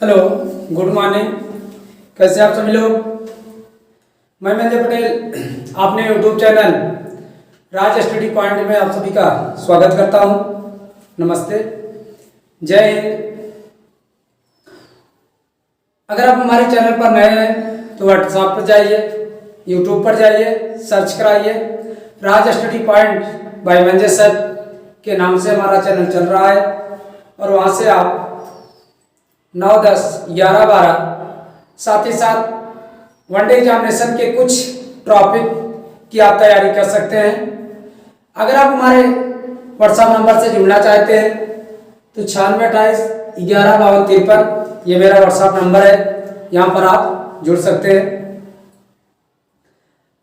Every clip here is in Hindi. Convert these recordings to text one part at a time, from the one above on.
Hello, good morning. कैसे आप सभी लोग। मैं महेंद्र पटेल अपने यूट्यूब चैनल राज स्टडी पॉइंट में आप सभी का स्वागत करता हूं। नमस्ते, जय हिंद। अगर आप हमारे चैनल पर नए हैं तो व्हाट्सएप पर जाइए, यूट्यूब पर जाइए, सर्च कराइए Raj study point by Manjay sir के नाम से हमारा चैनल चल रहा है। और वहाँ से आप 9, 10, 11, 12 साथ ही साथ वनडे एग्जामिनेशन के कुछ टॉपिक की आप तैयारी कर सकते हैं। अगर आप हमारे व्हाट्सएप नंबर से जुड़ना चाहते हैं तो 9628115253 ये मेरा व्हाट्सएप नंबर है, यहाँ पर आप जुड़ सकते हैं।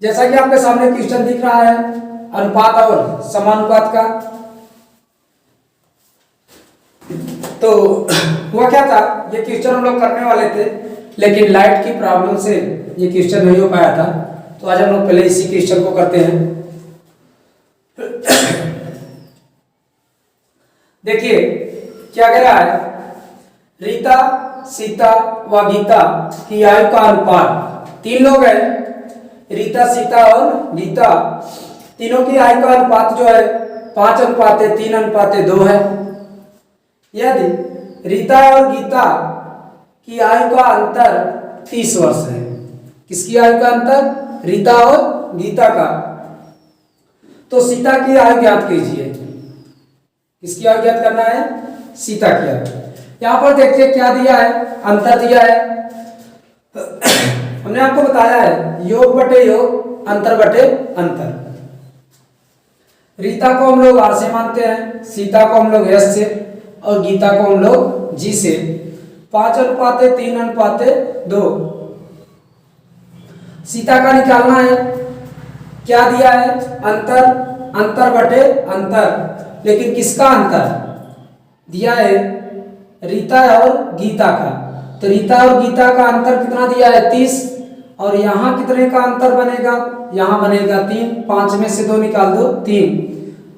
जैसा कि आपके सामने क्वेश्चन दिख रहा है अनुपात और समानुपात का, तो हुआ क्या था, ये क्वेश्चन हम लोग करने वाले थे लेकिन लाइट की प्रॉब्लम से ये क्वेश्चन नहीं हो पाया था। तो आज हम लोग पहले इसी क्वेश्चन को करते हैं। देखिए क्या कह रहा है, रीता, सीता व गीता की आयु का अनुपात। 3 लोग हैं, रीता, सीता और गीता, तीनों की आयु का अनुपात जो है 5:3:2 है। यदि रीता और गीता की आयु का अंतर 30 वर्ष है। किसकी आयु का अंतर? रीता और गीता का। तो सीता की आयु ज्ञात कीजिए। किसकी आयु ज्ञात करना है? सीता की आयु। यहां पर देखिए क्या दिया है, अंतर दिया है। हमने आपको बताया है योग बटे योग, अंतर बटे अंतर। रीता को हम लोग आर से मानते हैं, सीता को हम लोग एस से और गीता को हम लोग जी से। 5:3:2 सीता का निकालना है। क्या दिया है? अंतर, अंतर बटे अंतर। लेकिन किसका अंतर दिया है? रीता और गीता का। तो रीता और गीता का अंतर कितना दिया है? 30। और यहाँ कितने का अंतर बनेगा? यहाँ बनेगा 3। 5 में से 2 निकाल दो, 3।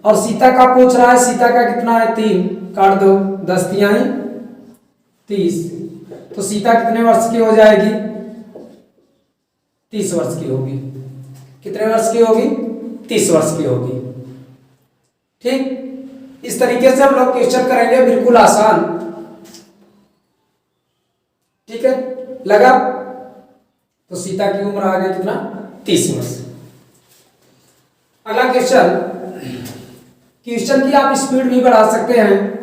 और सीता का पूछ रहा है, सीता का कितना है? 3। काट दो, 10 तिहाई 30। तो सीता कितने वर्ष की हो जाएगी? 30 वर्ष की होगी। कितने वर्ष की होगी? 30 वर्ष की होगी। ठीक, इस तरीके से हम लोग क्वेश्चन करेंगे, बिल्कुल आसान। ठीक है, लगा? तो सीता की उम्र आ गई कितना? 30 वर्ष। अगला क्वेश्चन की आप स्पीड भी बढ़ा सकते हैं।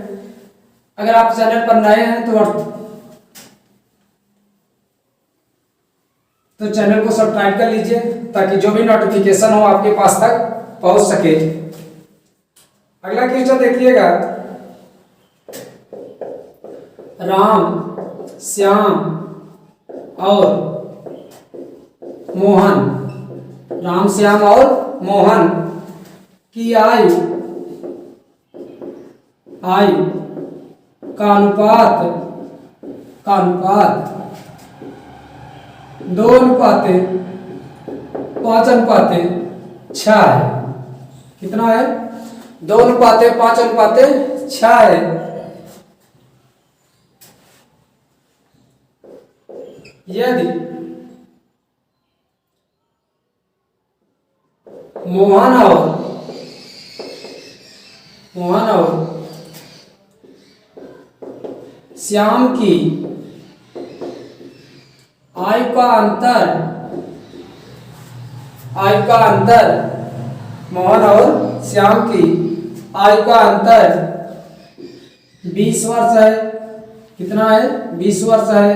अगर आप चैनल पर नए हैं तो चैनल को सब्सक्राइब कर लीजिए ताकि जो भी नोटिफिकेशन हो आपके पास तक पहुंच सके। अगला क्वेश्चन देखिएगा, राम, श्याम और मोहन, राम, श्याम और मोहन की आयु का अनुपात 2:5:6 है। कितना है? 2:5:6 है। यदि मोहन और श्याम की आयु का अंतर मोहन और श्याम की आयु का अंतर 20 वर्ष है। कितना है? 20 वर्ष है।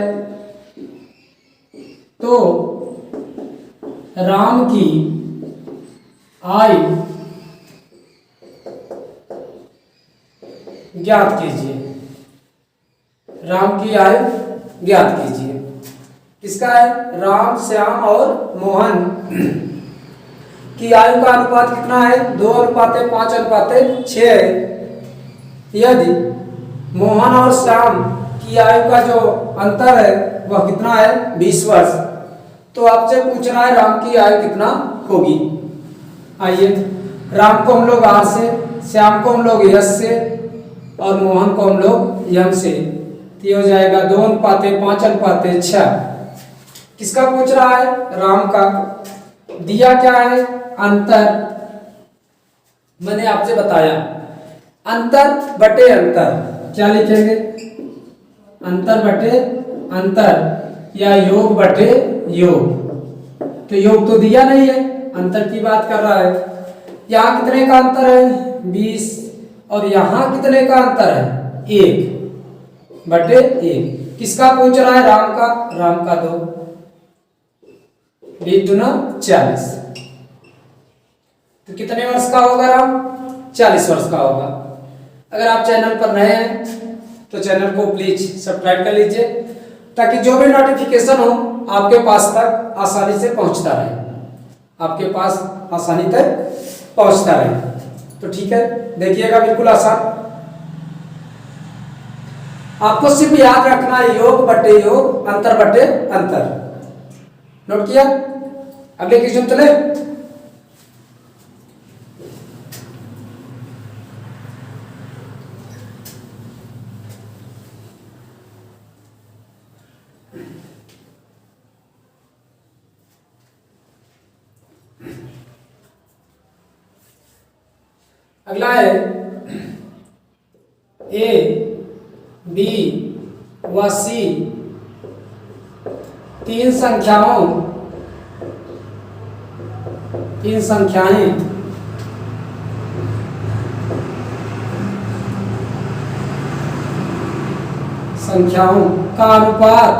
तो राम की आयु ज्ञात कीजिए। राम की आयु ज्ञात कीजिए। किसका है? राम, श्याम और मोहन की आयु का अनुपात कितना है? 2:5:6 है। यदि मोहन और श्याम की आयु का जो अंतर है वह कितना है? 20 वर्ष। तो आपसे पूछ रहा है राम की आयु कितना होगी। आइए, राम को हम लोग आर से, श्याम को हम लोग यस से और मोहन को हम लोग यम से तो ये हो जाएगा 2:5:6। किसका पूछ रहा है? राम का। दिया क्या है? अंतर। मैंने आपसे बताया अंतर बटे अंतर क्या लिखेंगे? अंतर बटे अंतर या योग बटे योग। तो योग तो दिया नहीं है, अंतर की बात कर रहा है। यहाँ कितने का अंतर है? 20। और यहाँ कितने का अंतर है? 1 बटे 1। किसका पूछ रहा है? राम का। राम का 2। 20 दूना 40। तो कितने वर्ष का होगा राम? 40 वर्ष का होगा। अगर आप चैनल पर नए हैं तो चैनल को प्लीज सब्सक्राइब कर लीजिए, ताकि जो भी नोटिफिकेशन हो आपके पास तक आसानी से पहुंचता रहे, आपके पास आसानी तक पहुंचता रहे। तो ठीक है, देखिएगा, बिल्कुल आसान। आपको सिर्फ याद रखना है योग बटे योग, अंतर बटे अंतर। नोट किया? अगले क्वेश्चन चले। अगला है ए बी व सी तीन संख्याएं का अनुपात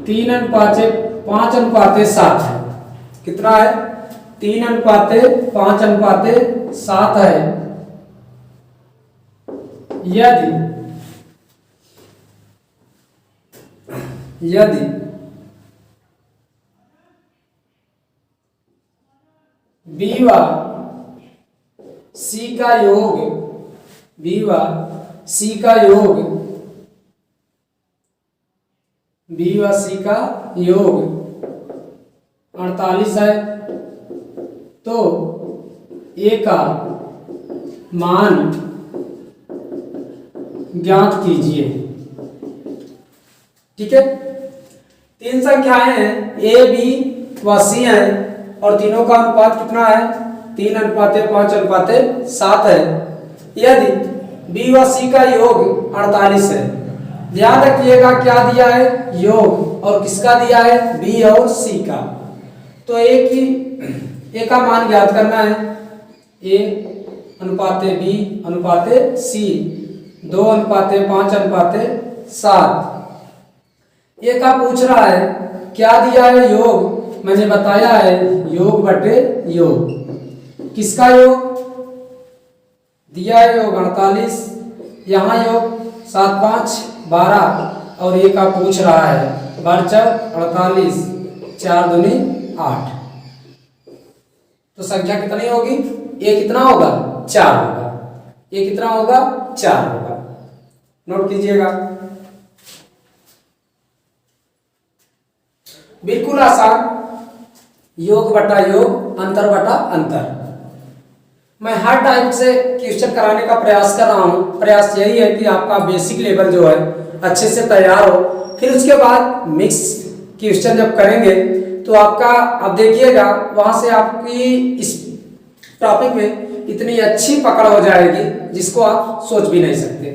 3:5:7 है। कितना है? 3:5:7 है। यदि बी व सी का योग 48 है, तो ए का मान ज्ञात कीजिए। ठीक है, तीन संख्याएं हैं, ए बी व सी है, और तीनों का अनुपात कितना है? 3:5:7 है। यदि बी व सी का योग 48 है। ध्यान रखिएगा क्या दिया है? योग। और किसका दिया है? बी और सी का। तो ए का मान ज्ञात करना है। ए अनुपात बी अनुपात सी 2:5:7। ए का पूछ रहा है, क्या दिया है? योग। मैंने बताया है योग बटे योग। किसका योग दिया है? योग 48, यहाँ योग 7 5 12, और ये का पूछ रहा है 48 4 दूनी 8। तो संख्या कितनी होगी? ये कितना होगा? 4 होगा। ये कितना होगा? 4 होगा। नोट कीजिएगा, बिल्कुल आसान। योग बटा योग, अंतर बटा अंतर। मैं हर टाइप से क्वेश्चन कराने का प्रयास कर रहा हूँ। प्रयास यही है कि आपका बेसिक लेवल जो है अच्छे से तैयार हो। फिर उसके बाद मिक्स क्वेश्चन जब करेंगे तो आपका, अब देखिएगा, वहां से आपकी इस टॉपिक में इतनी अच्छी पकड़ हो जाएगी जिसको आप सोच भी नहीं सकते।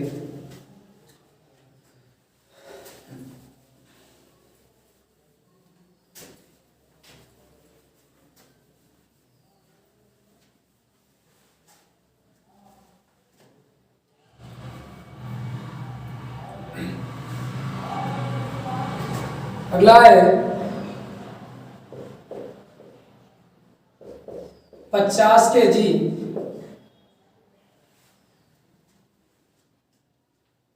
अगला है 50 kg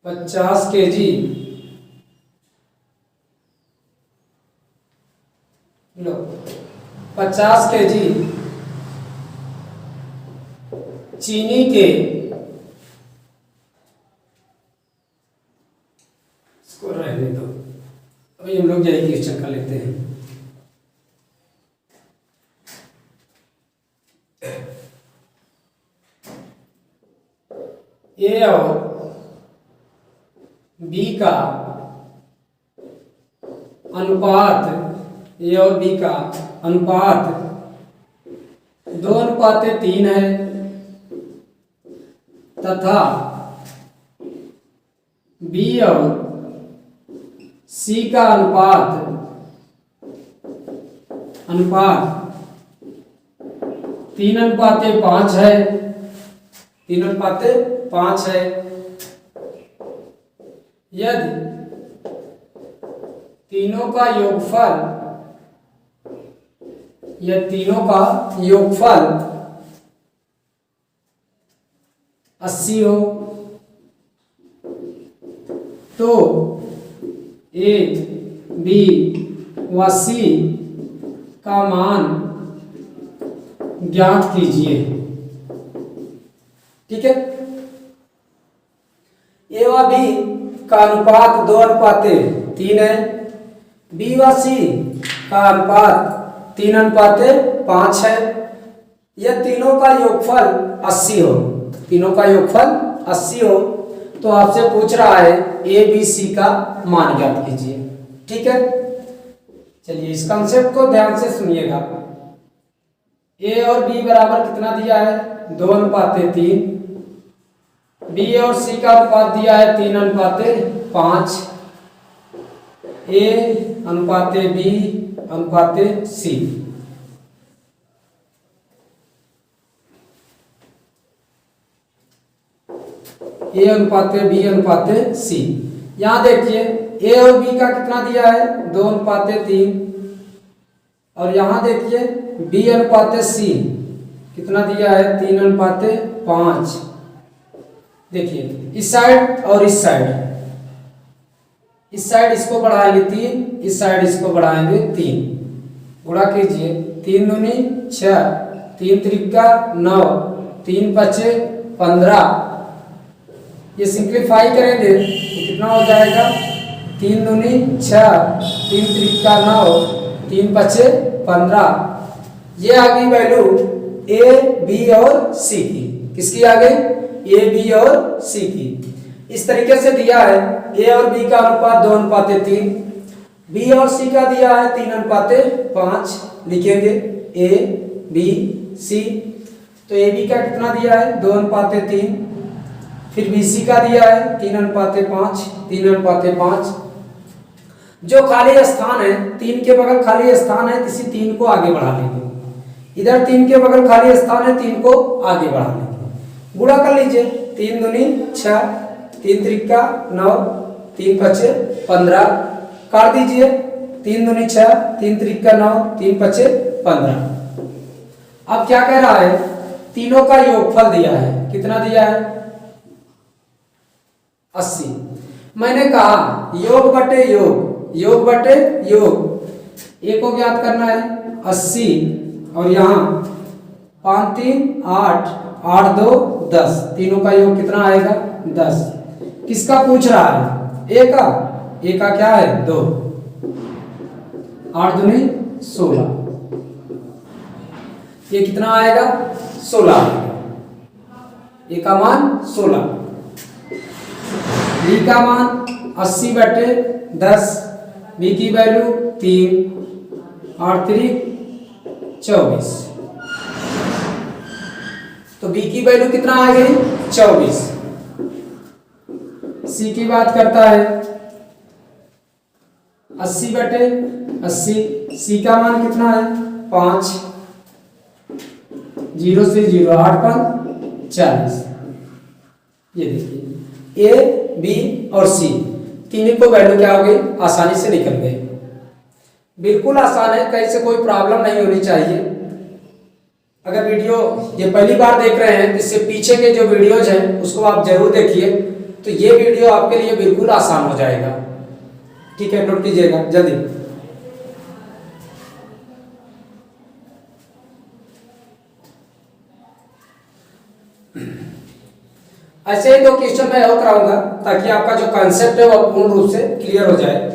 50 kg लो 50 kg चीनी के, इसको रहने दो, अभी हम लोग यही क्वेश्चन कर लेते हैं। बी का अनुपात, ए और बी का अनुपात 2:3 है तथा बी और सी का अनुपात 3:5 है, 3:5 है। यदि तीनों का योगफल 80 हो तो ए, बी व सी का मान ज्ञात कीजिए। ठीक है, ए व बी का अनुपात 2:3 है, बी व सी का अनुपात 3:5 है। यह तीनों का योगफल 80 हो, तीनों का योगफल 80 हो तो आपसे पूछ रहा है ए बी सी का मान ज्ञात कीजिए। ठीक है, चलिए इस कंसेप्ट को ध्यान से सुनिएगा। ए और बी बराबर कितना दिया है 2:3, बी और सी का अनुपात दिया है 3:5, ए अनुपात बी अनुपात सी। ए अनुपात बी अनुपात सी। यहां देखिए ए और बी का कितना दिया है 2:3 और यहां देखिए बी अनुपात सी कितना दिया है 3:5। देखिए इस साइड और इस साइड इसको बढ़ाएंगे 3, इस साइड इसको बढ़ाएंगे 3, गुणा कीजिए 3 दूनी 6, 3 त्रिका 9, 3 पचे 15। ये सिंप्लीफाई करेंगे तो कितना हो जाएगा 3 दूनी 6, 3 त्रिका 9, 3 पचे 15। ये आ गई वैल्यू ए बी और सी की। किसकी आ गई ए बी और सी की। इस तरीके से दिया है ए और बी का अनुपात 2:3, बी और सी का दिया है 3:5। लिखेंगे ए बी सी, तो ए बी का कितना दिया है 2:3, फिर बी सी का दिया है 3:5, 3:5। जो खाली स्थान है 3 के बगल खाली स्थान है, किसी 3 को आगे बढ़ा लेंगे। इधर 3 के बगल खाली स्थान है, 3 को आगे बढ़ा लेंगे। गुणा कर लीजिए 3 दूनी 6, 3 त्रिका 9, 3 पचे 15। काट दीजिए 3 दूनी 6, 3 त्रिका 9, 3 पचे 15। अब क्या कह रहा है तीनों का योगफल दिया है, कितना दिया है 80। मैंने कहा योग बटे योग, योग बटे योग। ए को ज्ञात करना है 80 और यहाँ 5 3 8, 8 2 10, तीनों का योग कितना आएगा 10। किसका पूछ रहा है ए का, ए का क्या है 2, 8 दूनी 16, ये कितना आएगा 16, ए का मान 16। बी का मान 80 बटे 10, बी की वैल्यू 3, 8 3 24, तो बी की वैल्यू कितना आ गई 24। सी की बात करता है 80 बटे 80, सी का मान कितना है 5, 0 से 0, 8 5 40। ये देखिए ए बी और सी तीनों को वैल्यू क्या हो गई आसानी से निकल गई। बिल्कुल आसान है, कहीं से कोई प्रॉब्लम नहीं होनी चाहिए। अगर वीडियो ये पहली बार देख रहे हैं तो इससे पीछे के जो वीडियोज हैं उसको आप जरूर देखिए, तो ये वीडियो आपके लिए बिल्कुल आसान हो जाएगा। ठीक है, नोट कीजिएगा जल्दी। ऐसे ही 2 क्वेश्चन मैं और कराऊंगा ताकि आपका जो कॉन्सेप्ट है वो पूर्ण रूप से क्लियर हो जाए।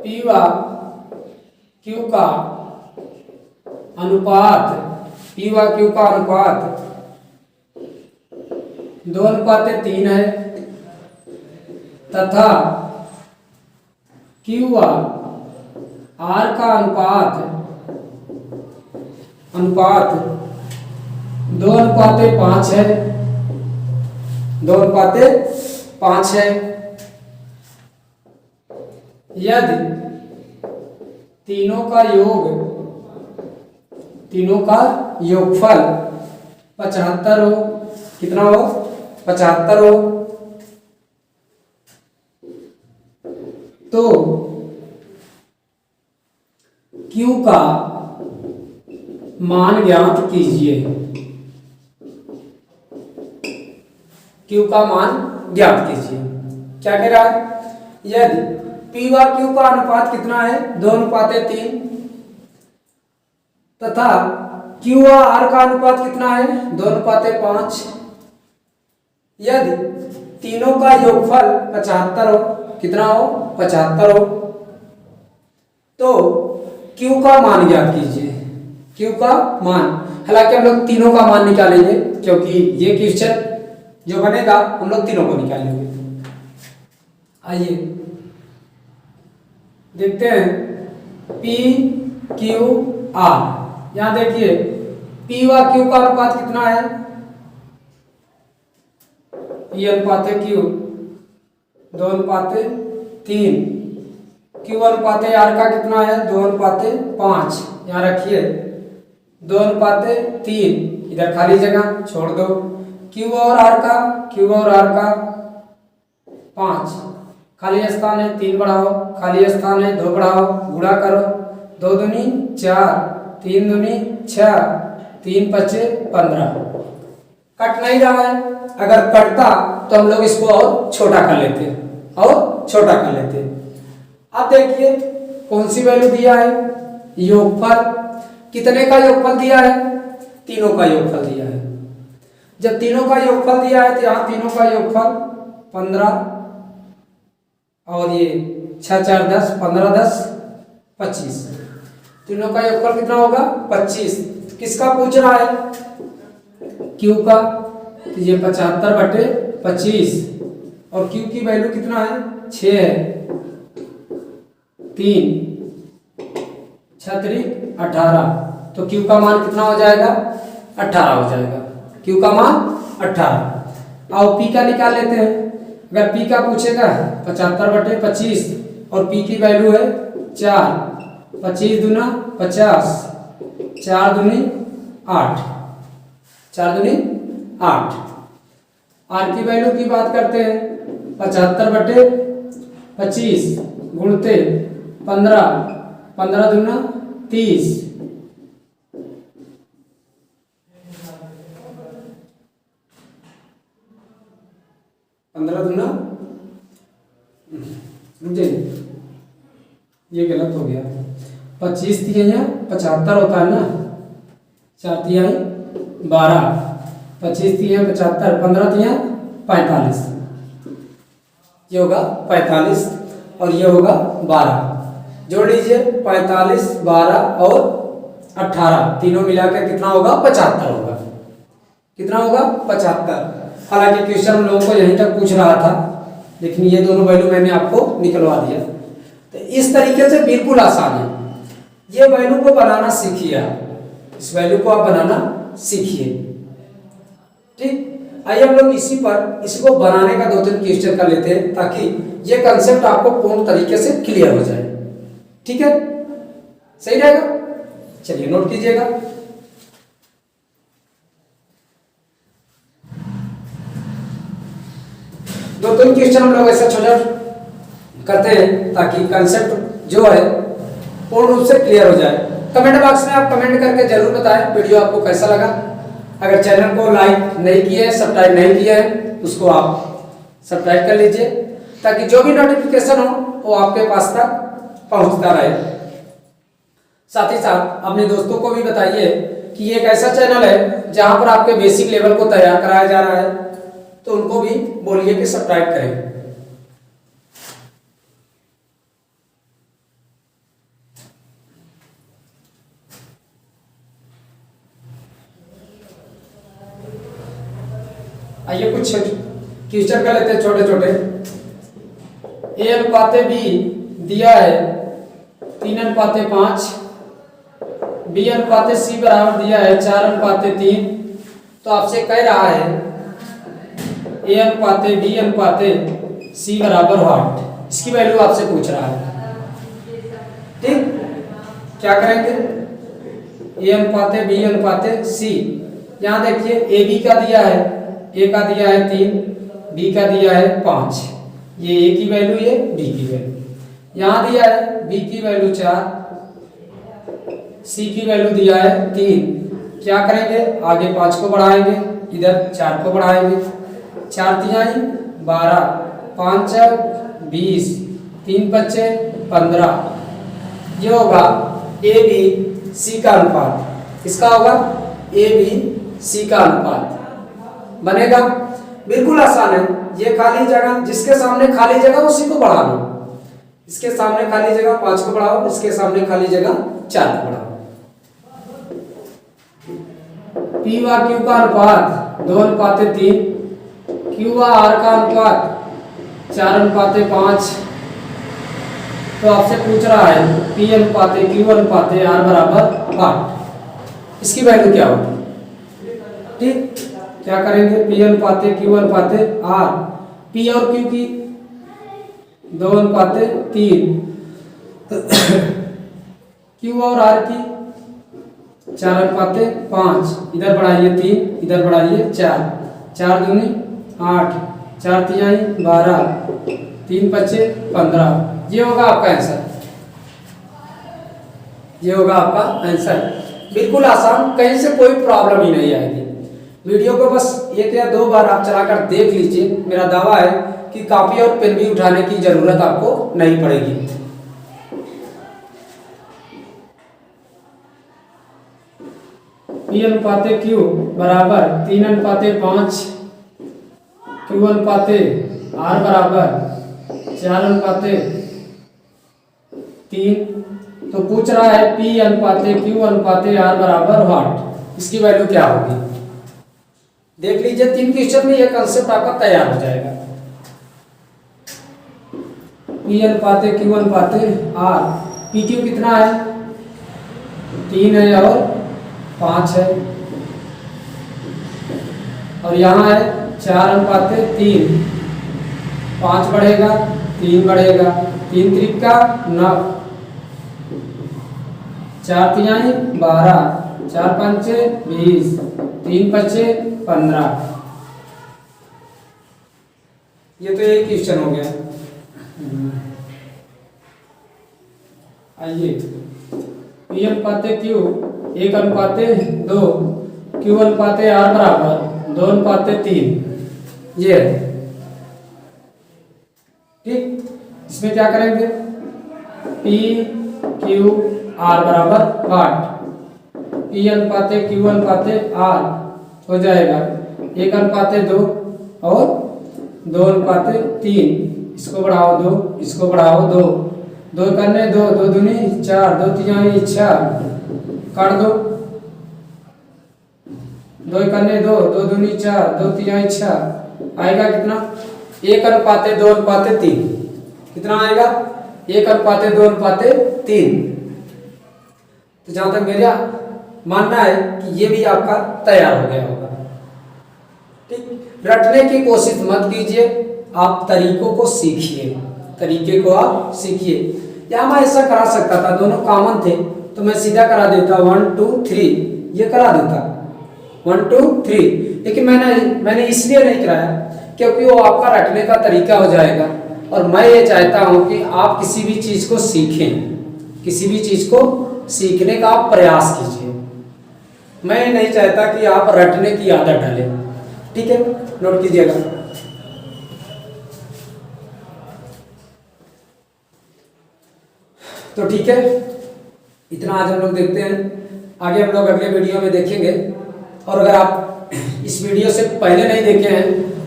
पी व क्यू का अनुपात, पी व क्यू का अनुपात 2:3 है तथा क्यू व आर का अनुपात 2:5 है, 2:5 है। यदि तीनों का योगफल 75 हो, कितना हो? 75 हो, तो Q का मान ज्ञात कीजिए। Q का मान ज्ञात कीजिए। क्या कह रहा है? यदि P व Q का अनुपात कितना है? 2:3 तथा Q व R का अनुपात कितना है? 2:5। यदि तीनों का योगफल 75 हो, कितना हो? 75 हो, तो Q का मान ज्ञात कीजिए। Q का मान, हालांकि हम लोग तीनों का मान निकालेंगे क्योंकि ये क्वेश्चन जो बनेगा हम लोग तीनों को निकालेंगे। आइए देखते हैं P Q R। यहां देखिए P व Q का अनुपात कितना है? P अनुपात है Q 2:3। Q अनुपात R का कितना है? 2:5। यहाँ रखिए 2:3, इधर खाली जगह छोड़ दो। Q और R का 5, खाली स्थान है 3 बढ़ाओ, खाली स्थान है 2 बढ़ाओ, गुणा करो 2 दूनी 4, 3 दूनी 6, 3 पचे 15। कट नहीं रहा है, अगर कटता तो हम लोग इसको और छोटा कर लेते। अब देखिए कौन सी वैल्यू दिया है? योगफल। कितने का योगफल दिया है? तीनों का योगफल दिया है। जब तीनों का योगफल दिया है तो यहाँ तीनों का योगफल 15 और ये 6 4 10, 15 10 25। तीनों का योगफल कितना होगा? 25। किसका पूछ रहा है? Q का, तो ये 75/25 और Q की वैल्यू कितना है? 6 है। 3 6 18, तो Q का मान कितना हो जाएगा? 18 हो जाएगा। Q का मान 18। और P का निकाल लेते हैं। अगर P का पूछेगा 75/25 और P की वैल्यू है 4, 25 दूना 50, 4 दूनी 8, 4 दूनी 8। R की वैल्यू की बात करते हैं 75/25 गुणते 15, 15 दूना 30, 15 दूना, ये गलत हो गया। 25 तिहाई 75 होता है ना, 4 तिहाई 12, 25 तिहाई 75, 15 तिहाई 45, ये होगा 45 और ये होगा 12। जोड़ लीजिए 45, 12 और 18, तीनों मिलाकर कितना होगा? 75 होगा। कितना होगा? 75। हालांकि क्वेश्चन हम लोगों को यहीं तक पूछ रहा था, लेकिन ये दोनों वैल्यू मैंने आपको निकलवा दिया। तो इस तरीके से बिल्कुल आसान है। ये वैल्यू को बनाना सीखिए आप, इस वैल्यू को आप बनाना सीखिए। ठीक, आइए हम लोग इसको बनाने का 2-3 क्वेश्चन कर लेते हैं ताकि ये कंसेप्ट आपको पूर्ण तरीके से क्लियर हो जाए। ठीक है, सही रहेगा? चलिए नोट कीजिएगा। दो तीन क्वेश्चन हम लोग ऐसा छोटा करते हैं ताकि कंसेप्ट जो है पूर्ण रूप से क्लियर हो जाए। कमेंट बॉक्स में आप कमेंट करके जरूर बताएं वीडियो आपको कैसा लगा। अगर चैनल को लाइक नहीं किए हैं, सब्सक्राइब नहीं किए हैं, उसको आप सब्सक्राइब कर लीजिए ताकि जो भी नोटिफिकेशन हो वो आपके पास तक पहुंचता रहे। साथ ही साथ अपने दोस्तों को भी बताइए कि ये एक ऐसा चैनल है जहां पर आपके बेसिक लेवल को तैयार कराया जा रहा है, तो उनको भी बोलिए कि सब्सक्राइब करें। आइए कुछ क्वेश्चन कर लेते हैं छोटे छोटे। ए अनुपाते बी दिया है 3:5, बी अनुपाते सी बराबर दिया है 4:3। तो आपसे कह रहा है ए अनुपाते बी अनुपाते सी बराबर व्हाट, इसकी वैल्यू आपसे पूछ रहा है। ठीक, क्या करेंगे, ए अनुपाते बी अनुपाते सी। यहाँ देखिए ए बी का दिया है, ए का दिया है 3, बी का दिया है 5, ये ए की वैल्यू, ये बी की वैल्यू। यहाँ दिया है बी की वैल्यू 4, सी की वैल्यू दिया है 3। क्या करेंगे, आगे 5 को बढ़ाएंगे, इधर 4 को बढ़ाएंगे, 4 तिहाई 12, 5 20, 3 बच्चे 15। ये होगा ए बी सी का अनुपात। किसका होगा, ए बी सी का अनुपात बनेगा। बिल्कुल आसान है, ये खाली जगह, जिसके सामने खाली जगह उसी को बढ़ा लो। इसके सामने खाली जगह 5 को बढ़ाओ, इसके सामने खाली जगह 4 को बढ़ाओ। पी व क्यू का अनुपात 2:3, क्यू व आर का अनुपात 4:5। तो आपसे पूछ रहा है पी अनुपाते क्यू अनुपाते आर बराबर 8, इसकी वैल्यू क्या होगी। ठीक, क्या करेंगे, पी अनुपाते क्यू अनुपाते आर, पी और क्यू की 2:3, क्यू और आर की 4:5। इधर बढ़ाइए 3, इधर बढ़ाइए 4, 4 दूनी 8, 4 तिहाई 12, 3 बच्चे 15। ये होगा आपका आंसर, ये होगा आपका आंसर। बिल्कुल आसान, कहीं से कोई प्रॉब्लम ही नहीं आएगी। वीडियो को बस 1 या 2 बार आप चलाकर देख लीजिए। मेरा दावा है कि कॉपी और पेन भी उठाने की जरूरत आपको नहीं पड़ेगी। पी अनुपाते क्यू बराबर 3:5, क्यू अनुपाते आर बराबर 4:3। तो पूछ रहा है पी अनुपाते क्यू अनुपाते आर बराबर व्हाट, इसकी वैल्यू क्या होगी। देख लीजिए 3 क्वेश्चन में ये कंसेप्ट आपका तैयार हो जाएगा। पी अनुपाते क्यू अनुपाते आर, पी क्यू कितना है, 3 है और 5 है, और यहाँ है 4:3, 5 बढ़ेगा 3 बढ़ेगा, 3 त्रिका 9, 4 तिहाई 12, 4 पंचे 20, 3 बच्चे 15। ये तो एक क्वेश्चन हो गया। आइए, पी अनुपाते क्यू 1:2, क्यू अनुपाते आर बराबर 2:3। ये ठीक, इसमें क्या करेंगे, पी क्यू आर बराबर व्हाट, पी अनुपाते क्यू अनुपाते आर हो जाएगा 1:2 और 2:3। इसको बढ़ाओ 2, इसको बढ़ाओ 2, 2 करने 2, 2 दूनी 4, 2 तिहाई 6, काट दो, 2 करने 2, 2 दूनी 4, 2 तिहाई 6, आएगा कितना, 1:2:3। कितना आएगा, 1:2:3। तो जहां तक मेरा मानना है कि ये भी आपका तैयार हो गया होगा। ठीक, रटने की कोशिश मत कीजिए, आप तरीकों को सीखिए, तरीके को आप सीखिए। या मैं ऐसा करा सकता था, दोनों कॉमन थे तो मैं सीधा करा देता 1 2 3, ये करा देता 1 2 3, लेकिन मैंने इसलिए नहीं कराया क्योंकि वो आपका रटने का तरीका हो जाएगा। और मैं ये चाहता हूं कि आप किसी भी चीज को सीखें, किसी भी चीज को सीखने का आप प्रयास कीजिए। मैं नहीं चाहता कि आप रटने की आदत डालें। ठीक है, नोट कीजिएगा। तो ठीक है, इतना आज हम लोग देखते हैं। आगे हम लोग अगले वीडियो में देखेंगे। और अगर आप इस वीडियो से पहले नहीं देखे हैं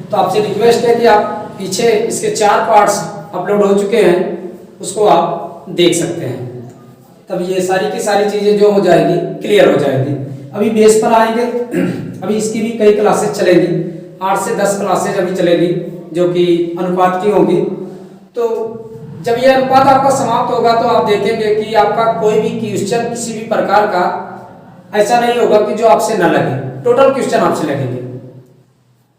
तो आपसे रिक्वेस्ट है कि आप पीछे इसके 4 पार्ट्स अपलोड हो चुके हैं, उसको आप देख सकते हैं। तब ये सारी की सारी चीज़ें जो हो जाएगी क्लियर हो जाएगी। अभी बेस पर आएंगे, अभी इसकी भी कई क्लासेस चलेंगी। 8 से 10 क्लासेज अभी चलेगी जो कि अनुपात की होंगी। तो जब ये अनुपात आपका समाप्त होगा तो आप देखेंगे कि आपका कोई भी क्वेश्चन किसी भी प्रकार का ऐसा नहीं होगा कि जो आपसे ना लगे, टोटल क्वेश्चन आपसे लगेंगे।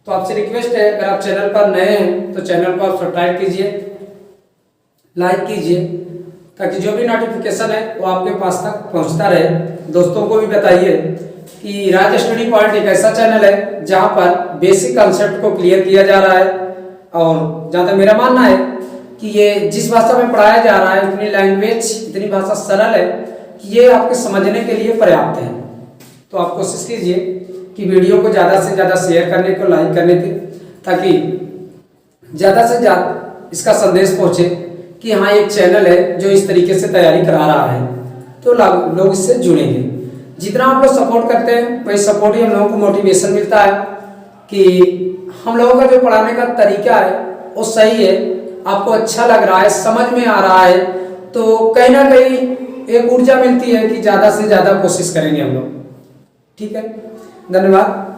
तो आपसे रिक्वेस्ट है, अगर आप चैनल पर नए हैं तो चैनल को आप सब्सक्राइब कीजिए, लाइक कीजिए, ताकि जो भी नोटिफिकेशन है वो आपके पास तक पहुंचता रहे। दोस्तों को भी बताइए कि राज स्टडी पॉइंट एक ऐसा चैनल है जहां पर बेसिक कंसेप्ट को क्लियर किया जा रहा है, और जहां तक मेरा मानना है कि ये जिस भाषा में पढ़ाया जा रहा है, इतनी लैंग्वेज, इतनी भाषा सरल है कि ये आपके समझने के लिए पर्याप्त है। तो आप कोशिश कीजिए कि वीडियो को ज़्यादा से ज़्यादा शेयर करने को, लाइक करने की, ताकि ज़्यादा से ज़्यादा इसका संदेश पहुँचे कि हाँ एक चैनल है जो इस तरीके से तैयारी करा रहा है, तो लोग इससे जुड़ेंगे। जितना आप लोग सपोर्ट करते हैं वही सपोर्ट ही हम लोगों को मोटिवेशन मिलता है कि हम लोगों का जो पढ़ाने का तरीका है वो सही है, आपको अच्छा लग रहा है, समझ में आ रहा है, तो कहीं ना कहीं एक ऊर्जा मिलती है कि ज़्यादा से ज़्यादा कोशिश करेंगे हम लोग। ठीक है, धन्यवाद।